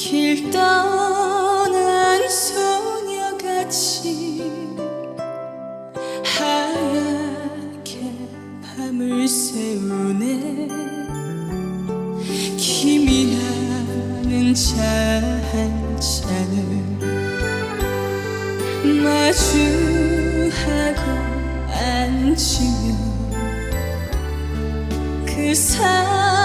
길 떠난 소녀같이 하얗게 밤을 새우네. 김이 나는 차 한 잔을 마주하고 앉으며 그 사람